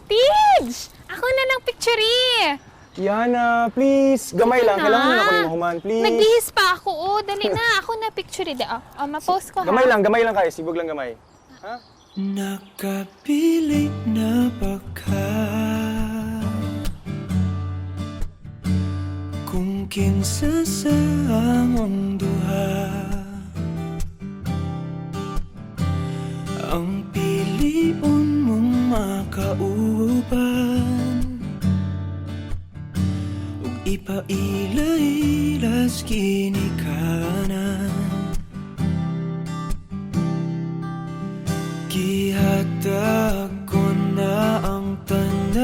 Tidge! Ako na ng picture. Yana, please. Gamay lang. Kailangan na ako ni Mahuman, please. Nagbihis pa ako. Oh, dali na. Ako na picture. Ma-post ko ha. Gamay lang kayo. Sibog lang gamay. Ha? Nakapili na ba ka? Kung kinsa sa among duha ang piliun mong makauban ug ipailailas ginikanan gihatag ko na ang tanan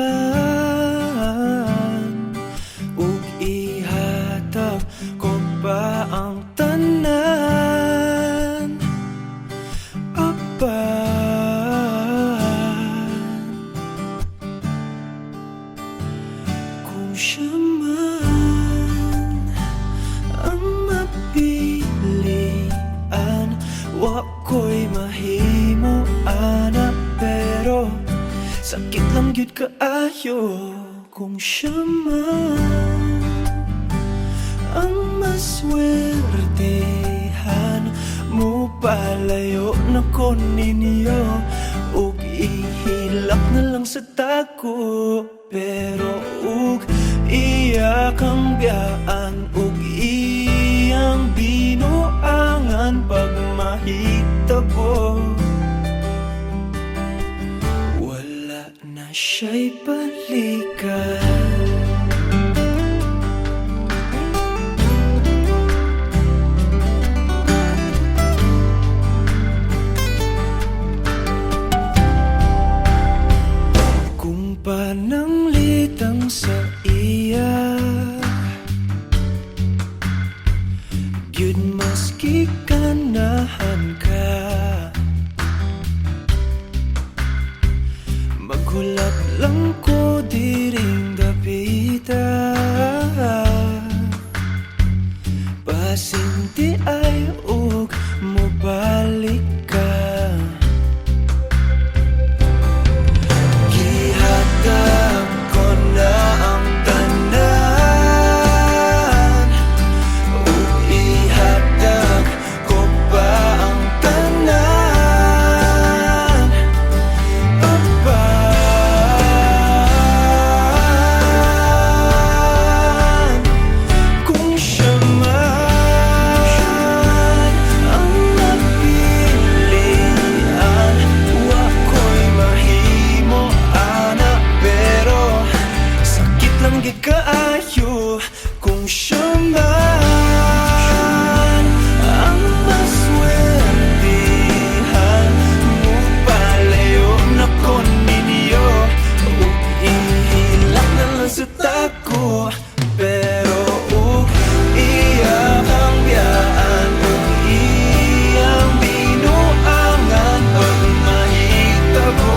ug ihatag ko pa ang tanan kung siya man ang mapilian wako'y mahimo ana pero sakit lang gyud kaayo kung siya man ang maswertehan mo palayo na ko ninyo ug ihilak na lang sa tako pero ug iya kang biyaan ug iyang binuangan pag mahitabo wala na siya'y balikan. Pananglitang sa iya gyud maski ganahan ka maghulak lang ko diring dapita pasinti ay ug mobalik ka gihatag ko na ang tanan ug ihatag ko pa ang tanan kung siya man ang napilian wako'y mahimo ana pero sakit lang gyud kaayo kung siya man ang maswertehan mo palayo na ko ninyo ug ihilak na lang sa tako pero ug iya kang biyaan ug iyang binuangan pag mahitabo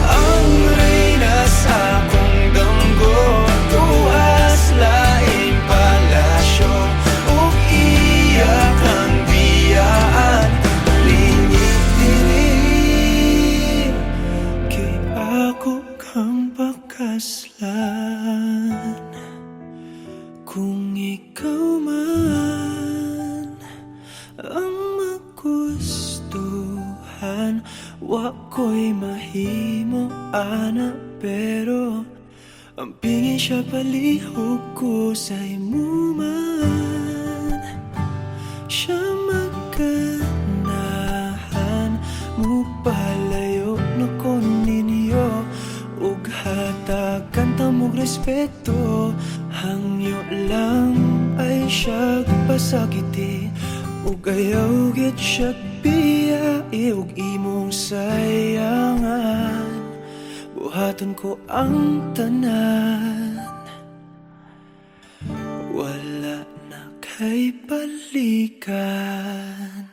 ang reyna sa akong damgo tuas laing palasyo ug iya kang biyaan lingit dili kay ako kang pakaslan kung ikaw man ang magustuhan wako'y mahimo ana pero ang pingin siya palihog ko sa imo man siya maganahan mo palayo na ko ninyo ug hatagan ta mog respeto hangyo lang ay siya pasakiti ug ayaw gid siya biyai ug imong sayangan buhaton ko ang tanan wala na kay balikan.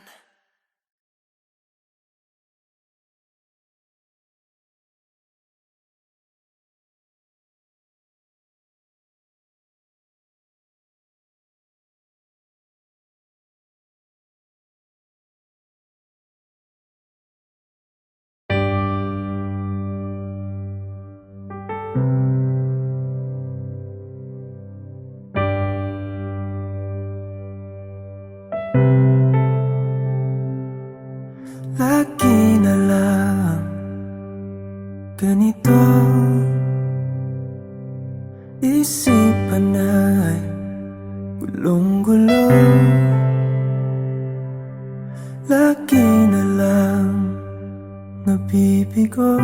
lagi na lang nabibigo.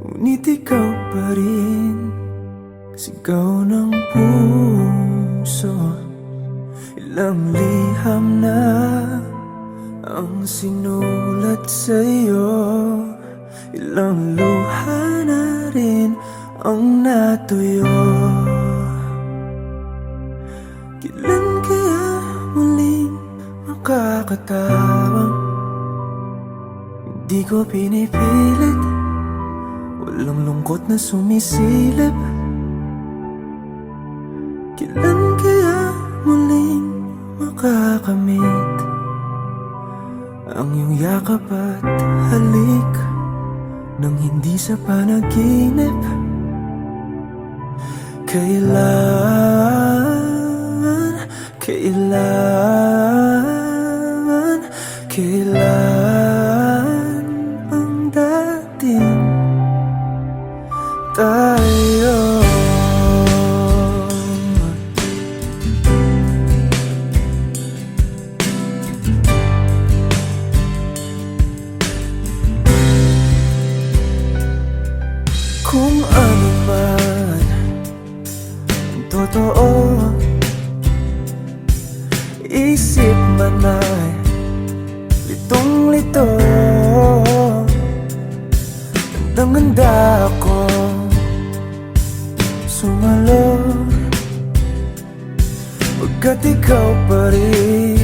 Ngunit ikaw pa rin, sigaw ng puso. Ilang liham na ang sinulat sa'yo, ilang luha na rin ang natuyo. Kailan kaya muling makakatawang hindi ko pinipilit, walang lungkot na sumisilip. Kailan kaya muling makakamit ang iyong yakap at halik nang hindi sa panaginip? Kailan ang dating tayo? Kung ano man ang totoo, isip man ay litong-lito. Gandang-ganda ako sumalo, pagkat ikaw pa rin,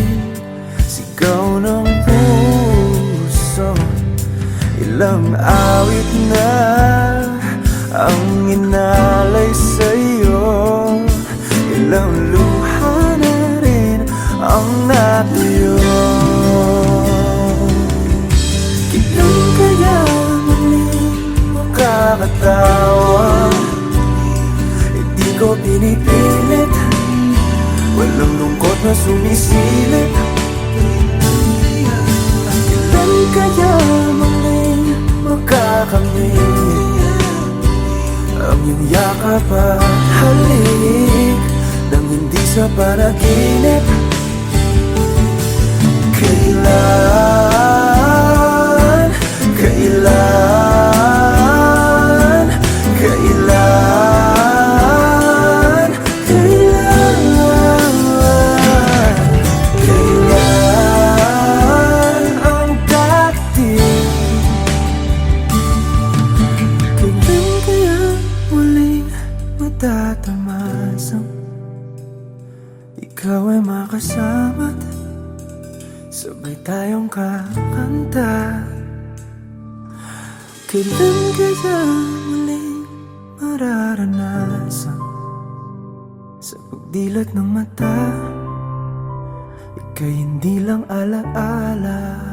sigaw ng puso. Ilang awit na ang inalay sa'yo, ilang luha na rin ang natuyo. Kailan kaya muling makakatawa? Hindi ko pinipilit, walang lungkot na sumisilip. Kailan kaya muling makakamit ang iyong yakap at halik nang hindi sa panaginip? Kailan, kailan, kailan, kailan, kailan ang dating? Kailan kaya muling matatamasang ikaw ay makasama't sabay tayong kakanta? Kailan kaya muling mararanasan sa pagdilat ng mata, ika'y hindi lang alaala?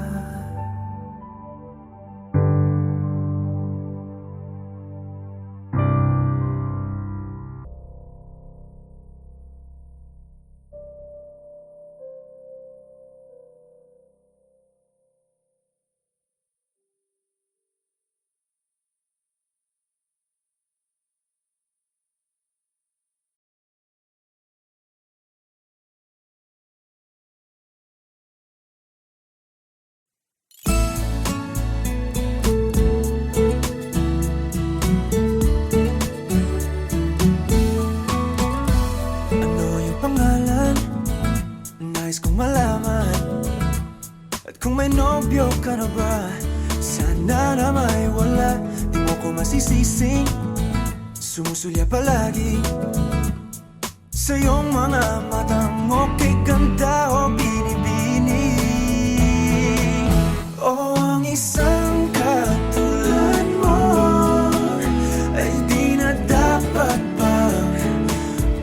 Nais kong malaman, at kung may nobyo ka na ba, sana na may wala. Di mo ko masisising, sumusulya palagi sa iyong mga mata mo, kay ganda o binibini. O ang isang katulad mo ay di na dapat pang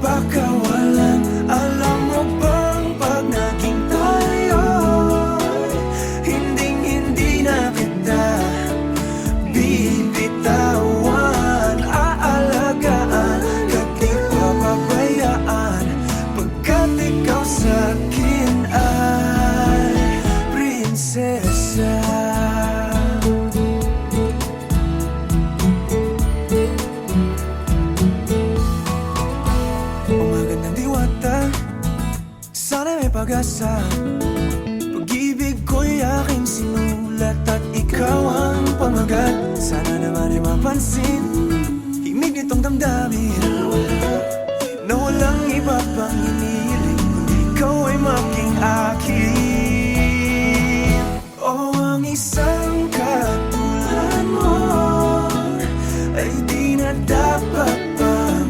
pakawalan. Alam mo bang pag naging tayo, hinding-hindi na kita bibitawan. Aalagaan ka't di papabayaan, pagkat ikaw sa'kin ay prinsesa. pag-asa. Pag-ibig ko'y aking sinulat at ikaw ang pamagat. Sana naman ay mapansin himig nitong damdamin na walang iba pang hinihiling kundi ikaw ay maging akin. Oh, ang isang katulad mo ay di na dapat pang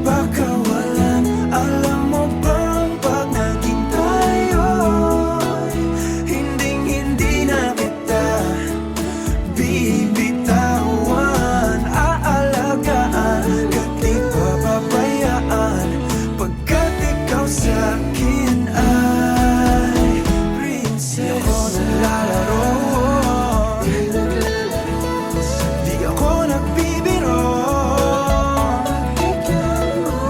pakawalan. Alam mo bang pag naging tayo'y hinding-hindi na kita bibitawan. Aalagaan ka't di papabayaan, pagkat ikaw sa'kin ay prinsesa. Di ako naglalaro, di ako nagbibiro.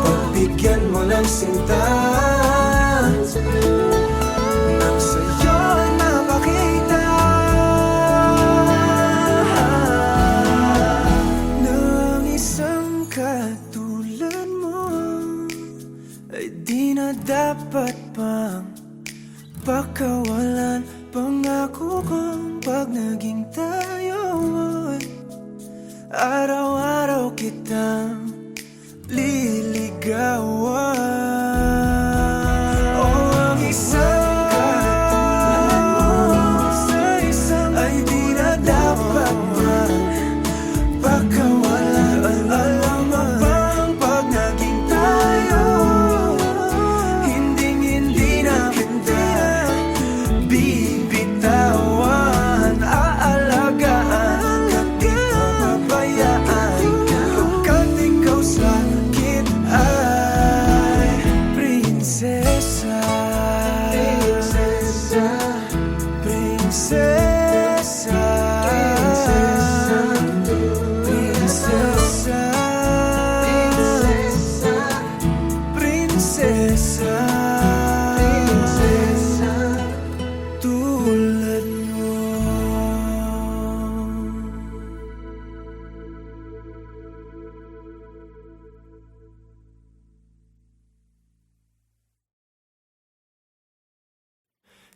Pagbigyan mo ng sinta nang sa'yo ay mapakita ng isang katulad mo ay di na dapat pang pakawalan. Pangako kong pag naging tayo'y araw-araw kitang liligawan. Oh, ang isang katulad mo sa isang ay di na dapat pang pakawalan. Alam mo bang pag naging tayo, hinding-hindi na kita bibitawan. Aalagaan ka't di papabayaan, pagkat ikaw sa'kin ay prinsesa. Prinsesa, prinsesa, prinsesa, prinsesa, tulad mo.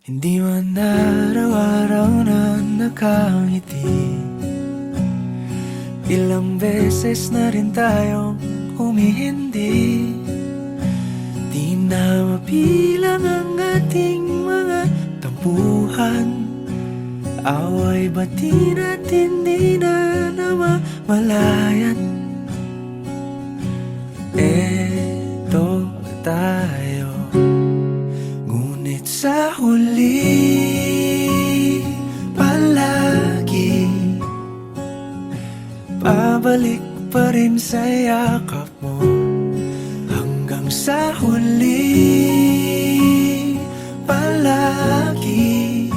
Hindi man araw-araw na nakangiti, ilang beses na rin tayong humihindi. Di na mapilang ang ating mga tampuhan, away bati natin di na namamalayan. Eto tayo, ngunit sa huli palagi pabalik pa rin sa yakap mo. Hanggang sa huli palagi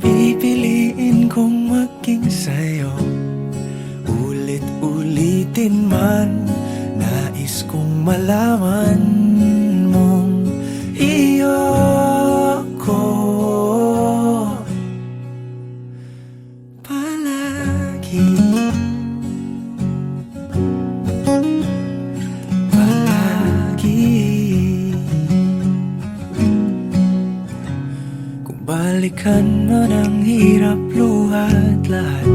pipiliin kong maging sa'yo. Ulit-ulitin man, nais kong malaman mong iyo ko palagi. Palagi. Kung balikan man ang hirap, luhat lahat,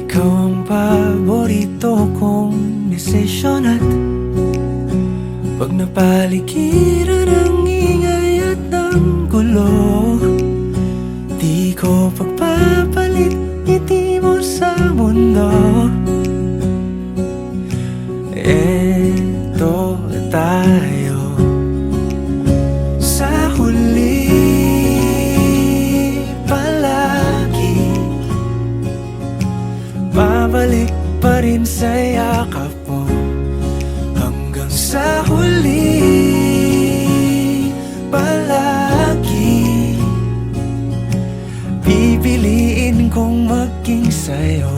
ikaw ang paborito kong desisyon. At pag napaligiran ng ingay at ng gulo, di ko pagpapalit ngiti mo sa mundo. Eto tayo sa huli palagi, babalik pa rin sa yakap mo. Hanggang sa huli palagi pipiliin kong maging sa'yo.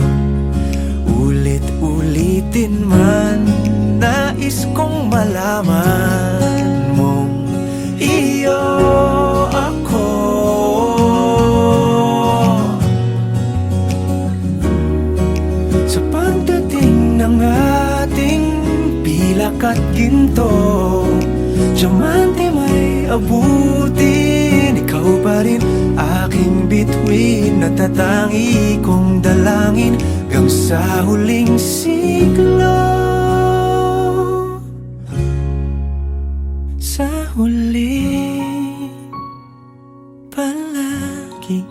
man di may abutin, ikaw pa rin aking bituin, natatangi kong dalangin hanggang sa huling siglo. Sa huli palagi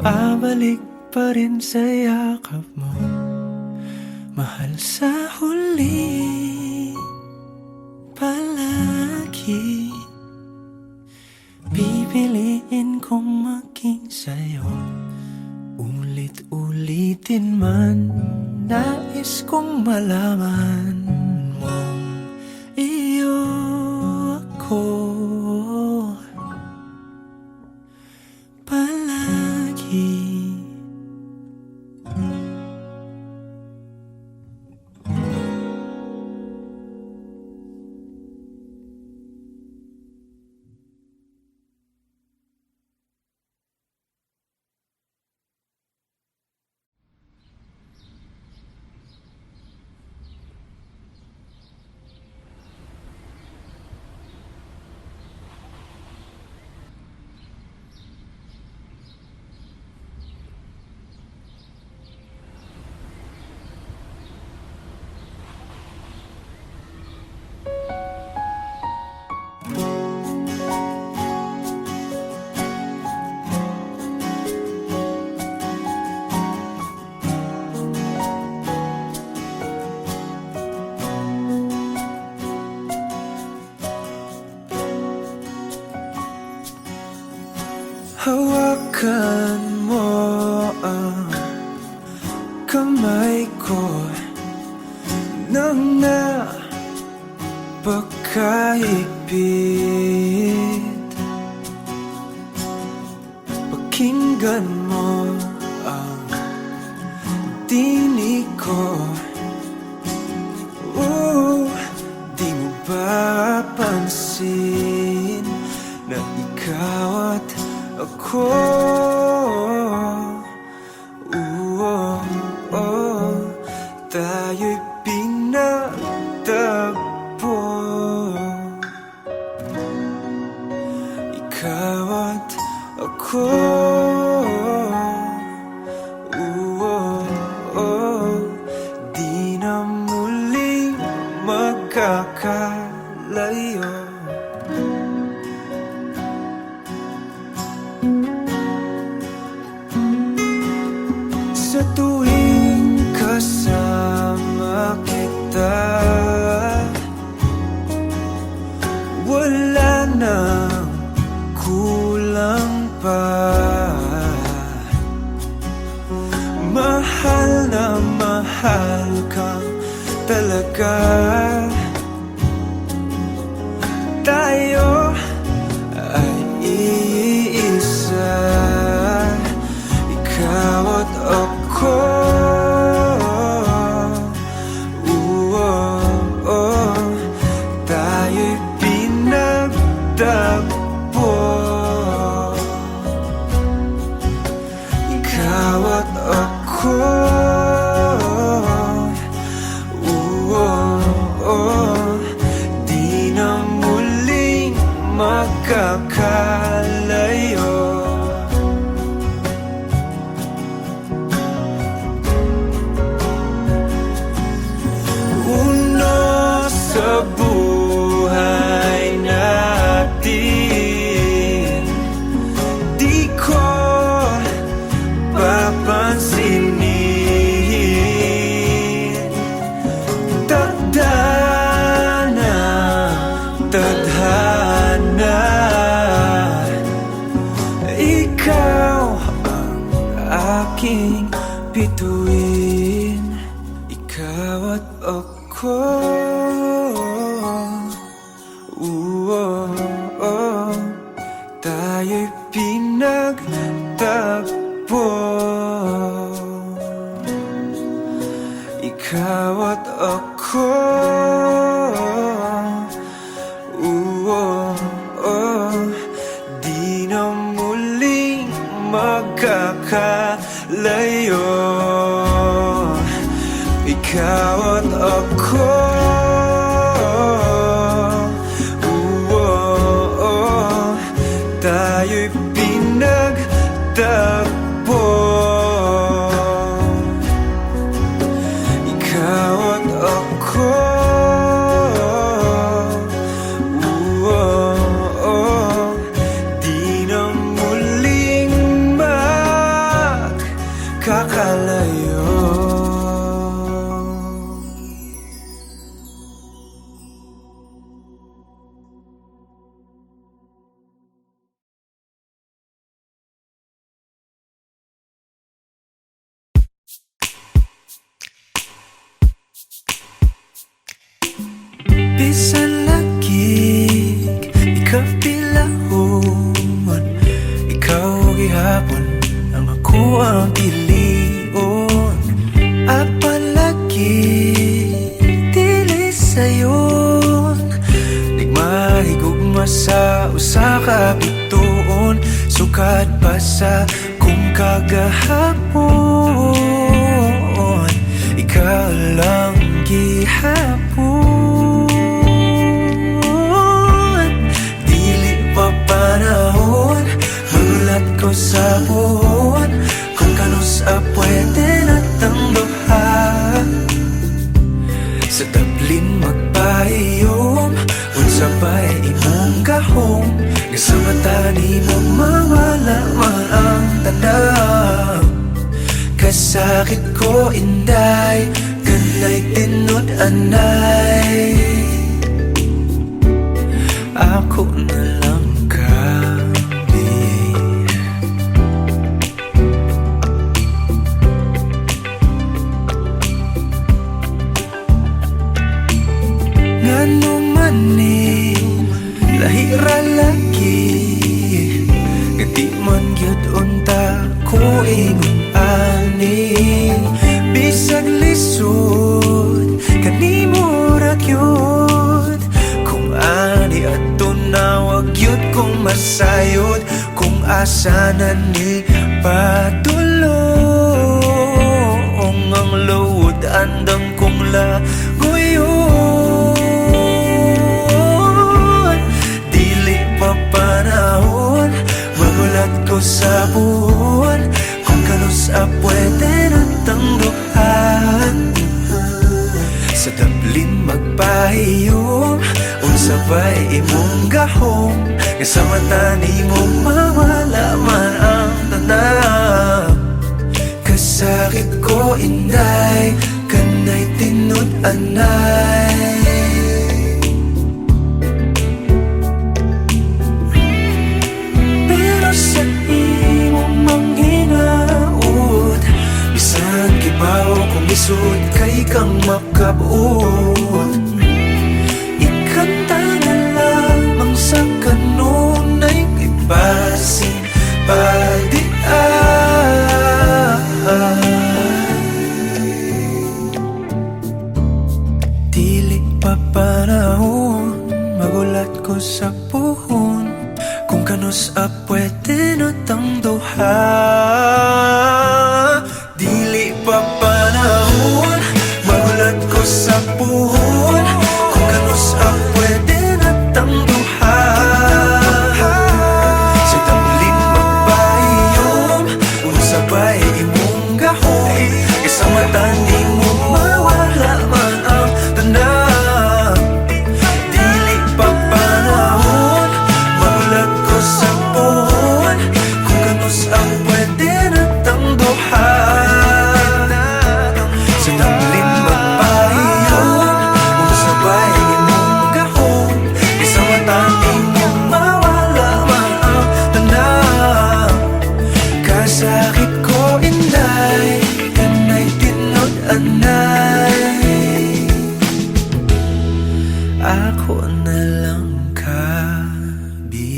babalik pa rin sa yakap mo, mahal. Sa huli palagi pipiliin kong maging sa'yo. Ulit-ulitin man, nais kong malaman mong iyo ako palagi. Hawakan mo ang kamay ko nang napakahigpit. Pakinggan mo ang tinig ko. Di mo ba pansin na ikaw at ako, tayo'y pinagtagpo. Ikaw at ako, di na muling magkakalayo. Sa tuwing kasama kita, wala nang kulang pa. Mahal na mahal kang talaga. Tayo ay iisa, ikaw at ako. Tayo'y pinagtagpo. Ikaw at ako, di na muling magkakalayo. Sa buhay natin, di ko papansinin. Tadhana, tadhana, ikaw ang aking bituin. Ikaw at ako, tayo'y pinagtagpo. Ikaw at ako, di na muling magkakalayo. Bisan lagig ikapilahon, ikaw gihapon ang ako ang pilion. Apalagi dili sayon, nagmahigugma sa usa ka bituon. Sukad pa sa kung kagahapon, ikaw lang gihapon. Dili pa panahon, magulat ko sa buhon, kung kanus pwede na tang duha. Sa tablin magpahiyom, unsa ba'y imong gahom, nga sa mata ni mo mawala man ang tanaw. Kasakit ko inday, kanay tinod anay, ako na lang kami. Ngano man ni lahira lagi, nga di man gyud unta ko ingon ani. Bisag lisod kanimo ra gyud, kung ani adto na wag gyud kong masayod. Kung asa na ni padulong ang load, andam kong lagoyon. Dili pa panahon, magulat ko sa buwan, kung kanus pwede na tang duhan. Sa tablin magpahiyom, unsa ba'y imong gahom, nga sa mata ni mo mawala man ang tanaw. Kasakit ko inday, kanay tinod anay, pero sa imong manghinaot, bisan kibaw kung isod kay kang makabuot. Ikanta na lamang sa kanunay kay basin padian. Dili pa panahon, magulat ko sa puhon, kung kanus pwede na tang duha. Dili pa panahon, magulat ko sa puhon, kung kanus pwede na tang duha. Sa tablin magpahiyom, unsa ba'y imong gahom, isa mata ni mo mawala man ang tanaw. Dili pa panahon, magulat ko sa puhon, kung kanus pwede na tang duha. Sa tablin magpahiyom, unsa ba'y imong gahom, isa mata ni mo mawala man ang tanaw. Kasakit ko inday, kanay tinod anay, ako na lang kabi.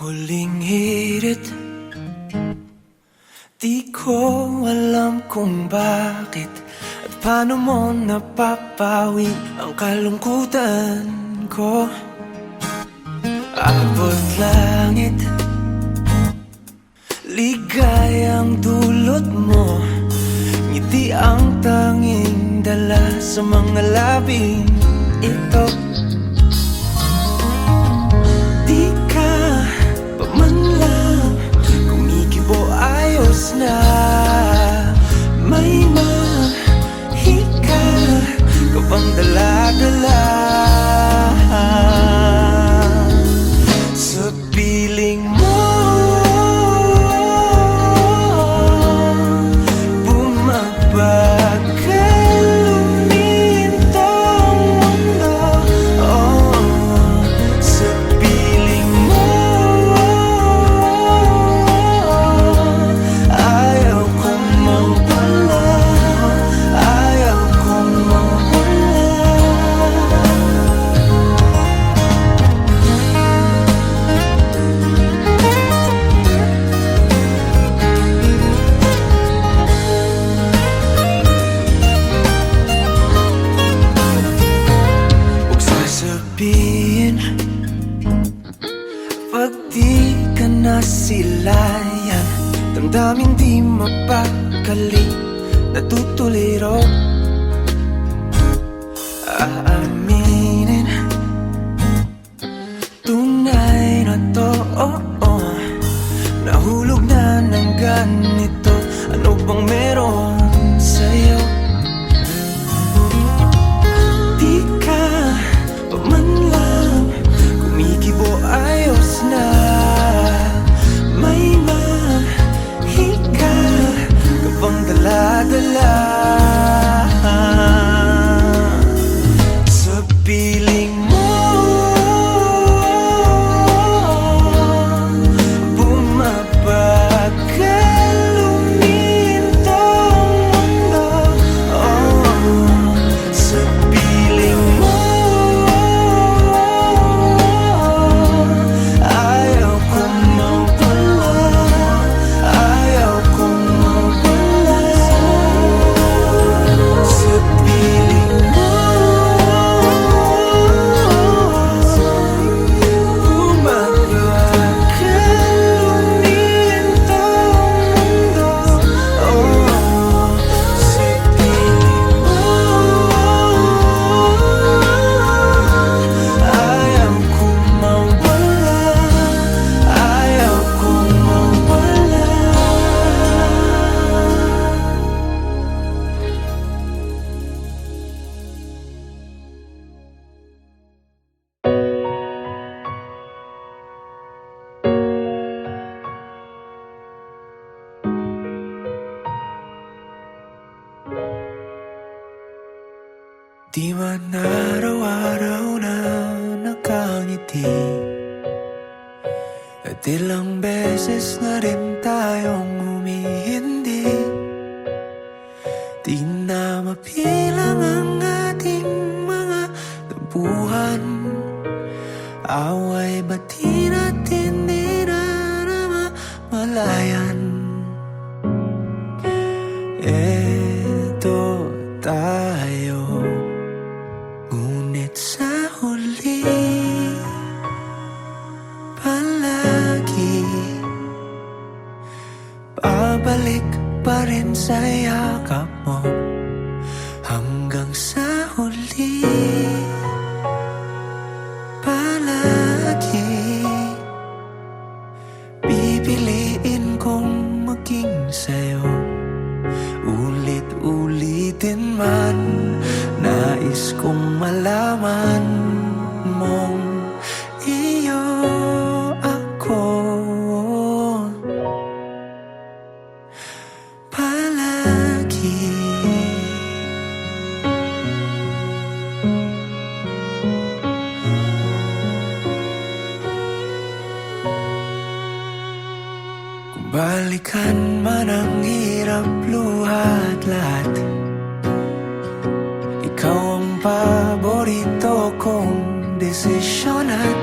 Huling hirit, di ko alam kung bakit at paano mo napapawi ang kalungkutan ko. Abot langit, ligayang dulot mo, ngiti ang tanging dala sa mga labing ito. Di ka pa man lang kumikibo, ayos na. May mahika ka pang dala-dala sa piling mo. damdamin di mapakali, natutuliro. Aaminin, tunay na to, nahulog na ng ganito. Ano bang meron sa'yo? Di ka pa man lang kumikibo, ayos na. May mahika ka bang dala-dala sa piling mo? Bumabagal umintong mundo, sa piling mo. Ayaw kong mawala, ayaw kong mawala sa piling mo. Di man araw-araw na nakangiti, at ilang beses na rin tayong humihindi. Di na mapilang ang ating mga tampuhan, away bati natin di na namamalayan. Eto tayo, ngunit sa huli palagi babalik pa rin sa yakap mo. Hanggang sa huli palagi pipiliin kong maging sa'yo. Ulit-ulitin man, nais kong malaman mong iyo ako palagi. Kung balikan man ang hirap, luhat lahat, ikaw ang paborito kong desisyon. At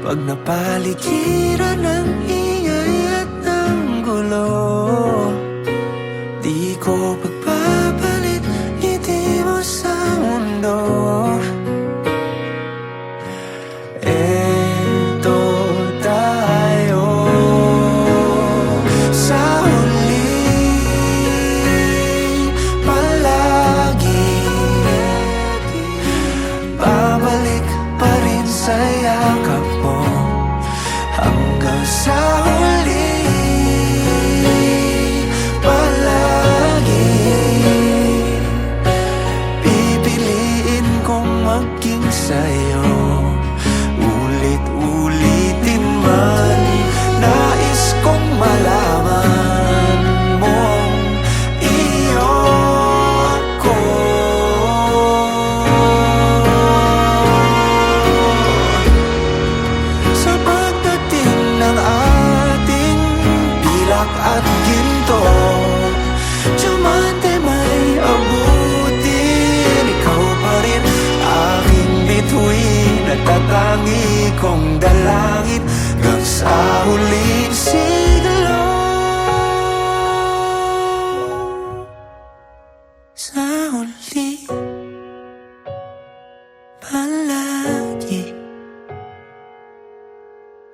pag napaligiran ng ingay at ng gulo, di ko pagpapalit ngiti mo sa mundo. Eto tayo sa huli palagi, babalik pa rin sa yakap mo. Hanggang sa huli palagi pipiliin kong maging sa'yo. Ulit-ulitin man, nais kong malaman mong iyo ako. Sa pagdating ng ating pilak at ginto, diamante may abutin, ikaw pa rin aking bituin at tatangi kong dalangin hanggang sa huling siglo. Sa huli palagi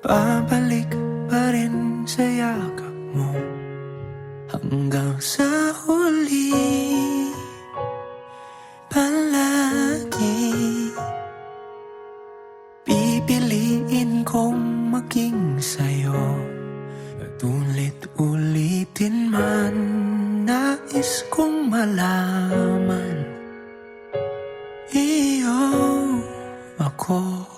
babalik pa rin sa yakap mo hanggang sa huli. Palagi pipiliin kong maging sa'yo, at ulit-ulitin man nais kong malaman, iyo ako.